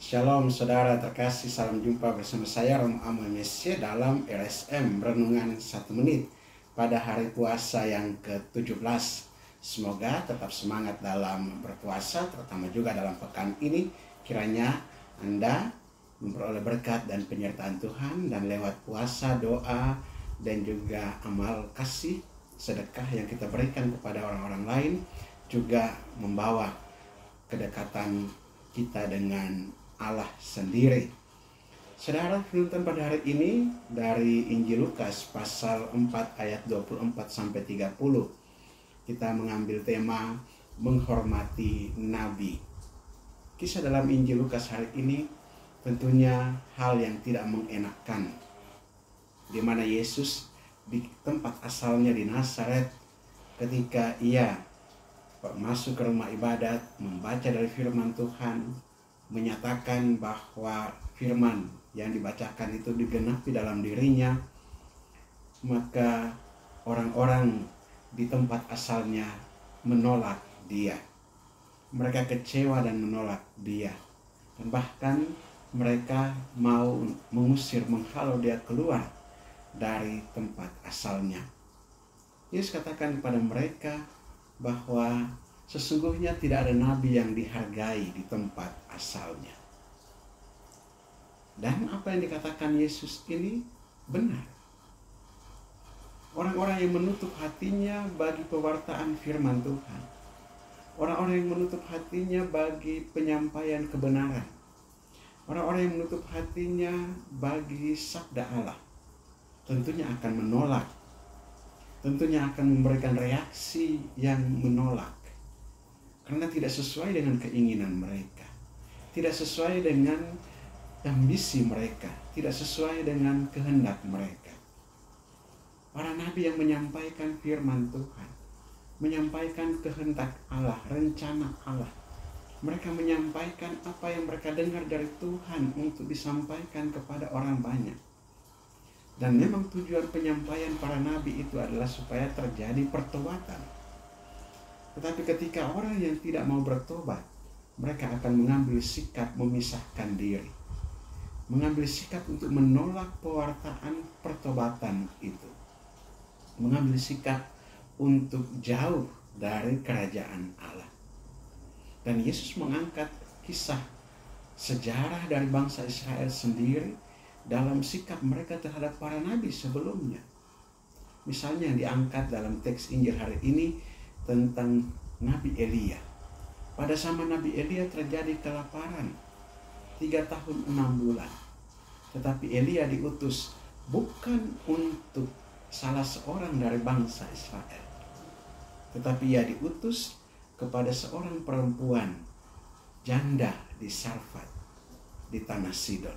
Shalom saudara terkasih, salam jumpa bersama saya Romo Amo Mesye dalam LSM Renungan 1 Menit pada hari puasa yang ke-17. Semoga tetap semangat dalam berpuasa, terutama juga dalam pekan ini. Kiranya Anda memperoleh berkat dan penyertaan Tuhan, dan lewat puasa, doa, dan juga amal kasih, sedekah yang kita berikan kepada orang-orang lain juga membawa kedekatan kita dengan Allah sendiri. Saudara, penuntun pada hari ini dari Injil Lukas pasal 4 ayat 24 sampai 30. Kita mengambil tema menghormati nabi. Kisah dalam Injil Lukas hari ini tentunya hal yang tidak mengenakan, di mana Yesus di tempat asalnya di Nazaret, ketika ia masuk ke rumah ibadat, membaca dari firman Tuhan, menyatakan bahwa firman yang dibacakan itu digenapi dalam dirinya, maka orang-orang di tempat asalnya menolak dia. Mereka kecewa dan menolak dia, dan bahkan mereka mau mengusir, menghalau dia keluar dari tempat asalnya. Yesus katakan kepada mereka bahwa sesungguhnya tidak ada nabi yang dihargai di tempat asalnya. Dan apa yang dikatakan Yesus ini benar. Orang-orang yang menutup hatinya bagi pewartaan firman Tuhan, orang-orang yang menutup hatinya bagi penyampaian kebenaran, orang-orang yang menutup hatinya bagi sabda Allah, tentunya akan menolak, tentunya akan memberikan reaksi yang menolak, karena tidak sesuai dengan keinginan mereka, tidak sesuai dengan ambisi mereka, tidak sesuai dengan kehendak mereka. Para nabi yang menyampaikan firman Tuhan, menyampaikan kehendak Allah, rencana Allah, mereka menyampaikan apa yang mereka dengar dari Tuhan untuk disampaikan kepada orang banyak. Dan memang tujuan penyampaian para nabi itu adalah supaya terjadi pertobatan. Tetapi ketika orang yang tidak mau bertobat, mereka akan mengambil sikap memisahkan diri, mengambil sikap untuk menolak pewartaan pertobatan itu, mengambil sikap untuk jauh dari kerajaan Allah. Dan Yesus mengangkat kisah sejarah dari bangsa Israel sendiri dalam sikap mereka terhadap para nabi sebelumnya. Misalnya yang diangkat dalam teks Injil hari ini tentang Nabi Elia. Pada zaman Nabi Elia terjadi kelaparan 3 tahun 6 bulan. Tetapi Elia diutus bukan untuk salah seorang dari bangsa Israel, tetapi ia diutus kepada seorang perempuan janda di Sarfat, di tanah Sidon.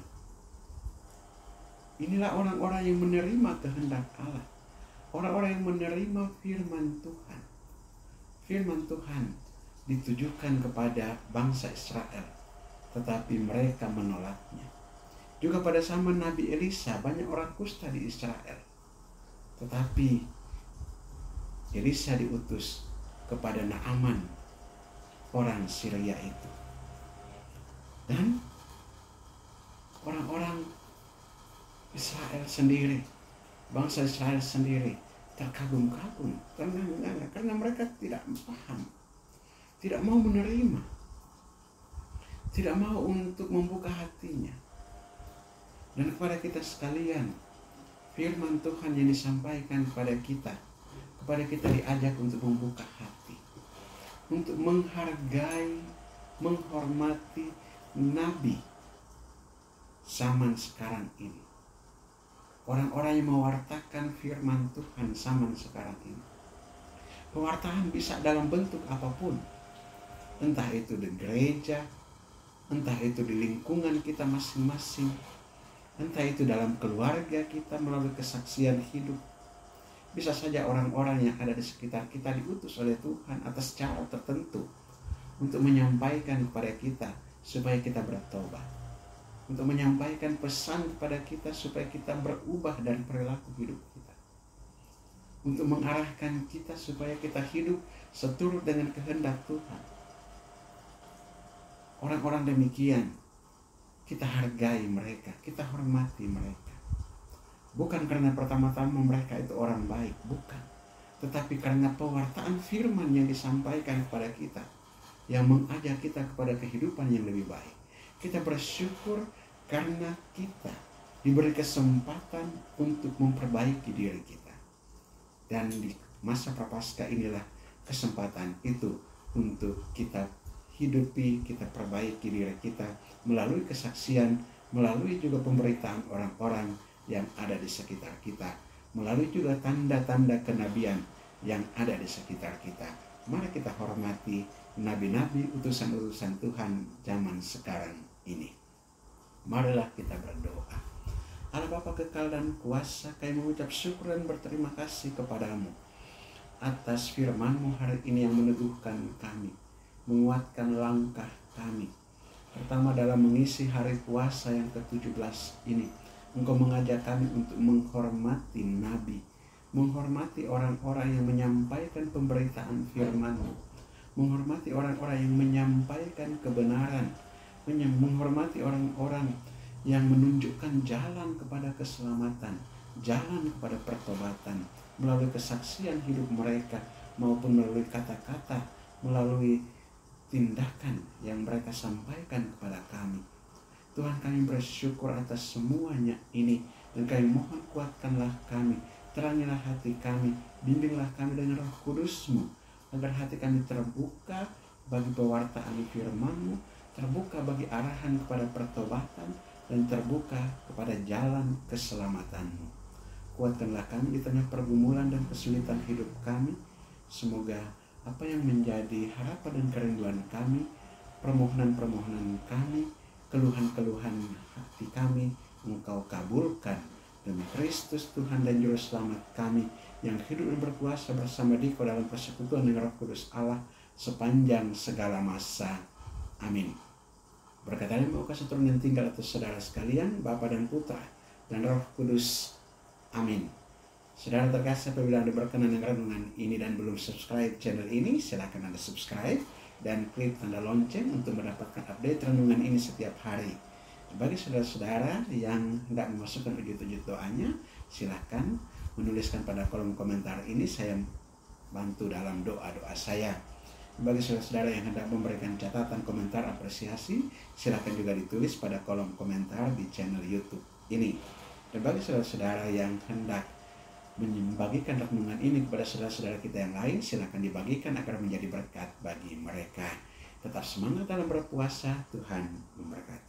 Inilah orang-orang yang menerima kehendak Allah, orang-orang yang menerima firman Tuhan. Firman Tuhan ditujukan kepada bangsa Israel, tetapi mereka menolaknya. Juga pada zaman Nabi Elisa, banyak orang kusta di Israel, tetapi Elisa diutus kepada Naaman, orang Syria itu. Dan orang-orang Israel sendiri, bangsa Israel sendiri terkagum-kagum karena mereka tidak paham, tidak mau menerima, tidak mau untuk membuka hatinya. Dan kepada kita sekalian, firman Tuhan yang disampaikan kepada kita diajak untuk membuka hati, untuk menghargai, menghormati nabi zaman sekarang ini. Orang-orang yang mewartakan firman Tuhan zaman sekarang ini. Pewartaan bisa dalam bentuk apapun. Entah itu di gereja, entah itu di lingkungan kita masing-masing, entah itu dalam keluarga kita melalui kesaksian hidup. Bisa saja orang-orang yang ada di sekitar kita diutus oleh Tuhan atas cara tertentu untuk menyampaikan kepada kita supaya kita bertobat, untuk menyampaikan pesan kepada kita supaya kita berubah dari perilaku hidup kita, untuk mengarahkan kita supaya kita hidup seturut dengan kehendak Tuhan. Orang-orang demikian kita hargai mereka, kita hormati mereka. Bukan karena pertama-tama mereka itu orang baik, bukan. Tetapi karena pewartaan firman yang disampaikan kepada kita, yang mengajak kita kepada kehidupan yang lebih baik. Kita bersyukur karena kita diberi kesempatan untuk memperbaiki diri kita. Dan di masa prapaskah inilah kesempatan itu untuk kita hidupi, kita perbaiki diri kita melalui kesaksian, melalui juga pemberitaan orang-orang yang ada di sekitar kita, melalui juga tanda-tanda kenabian yang ada di sekitar kita. Mari kita hormati nabi-nabi, utusan-utusan Tuhan zaman sekarang ini. Marilah kita berdoa. Allah Bapa kekal dan kuasa, kami mengucap syukur dan berterima kasih kepadamu atas firman-Mu hari ini yang meneguhkan kami, menguatkan langkah kami. Pertama dalam mengisi hari puasa yang ke-17 ini, Engkau mengajak kami untuk menghormati nabi, menghormati orang-orang yang menyampaikan pemberitaan firman-Mu, menghormati orang-orang yang menyampaikan kebenaran, menghormati orang-orang yang menunjukkan jalan kepada keselamatan, jalan kepada pertobatan, melalui kesaksian hidup mereka, maupun melalui kata-kata, melalui tindakan yang mereka sampaikan kepada kami. Tuhan, kami bersyukur atas semuanya ini, dan kami mohon kuatkanlah kami, terangilah hati kami, bimbinglah kami dengan Roh Kudus-Mu, agar hati kami terbuka bagi pewartaan firman-Mu, terbuka bagi arahan kepada pertobatan, dan terbuka kepada jalan keselamatan-Mu. Kuatkanlah kami di tengah pergumulan dan kesulitan hidup kami. Semoga apa yang menjadi harapan dan kerinduan kami, permohonan-permohonan kami, keluhan-keluhan hati kami, Engkau kabulkan demi Kristus Tuhan dan Juru Selamat kami, yang hidup dan berkuasa bersama Dikau dalam persekutuan dengan Roh Kudus Allah sepanjang segala masa. Amin. Berkat Allah mau kasih turun yang tinggal atas saudara sekalian, Bapa dan Putra dan Roh Kudus. Amin. Saudara terkasih, apabila Anda berkenan dengan renungan ini dan belum subscribe channel ini, silakan Anda subscribe dan klik tanda lonceng untuk mendapatkan update renungan ini setiap hari. Bagi saudara-saudara yang hendak memasukkan wujud-wujud doanya, silakan menuliskan pada kolom komentar ini, saya bantu dalam doa-doa saya. Bagi saudara-saudara yang hendak memberikan catatan, komentar, apresiasi, silakan juga ditulis pada kolom komentar di channel YouTube ini. Dan bagi saudara-saudara yang hendak membagikan renungan ini kepada saudara-saudara kita yang lain, silakan dibagikan agar menjadi berkat bagi mereka. Tetap semangat dalam berpuasa, Tuhan memberkati.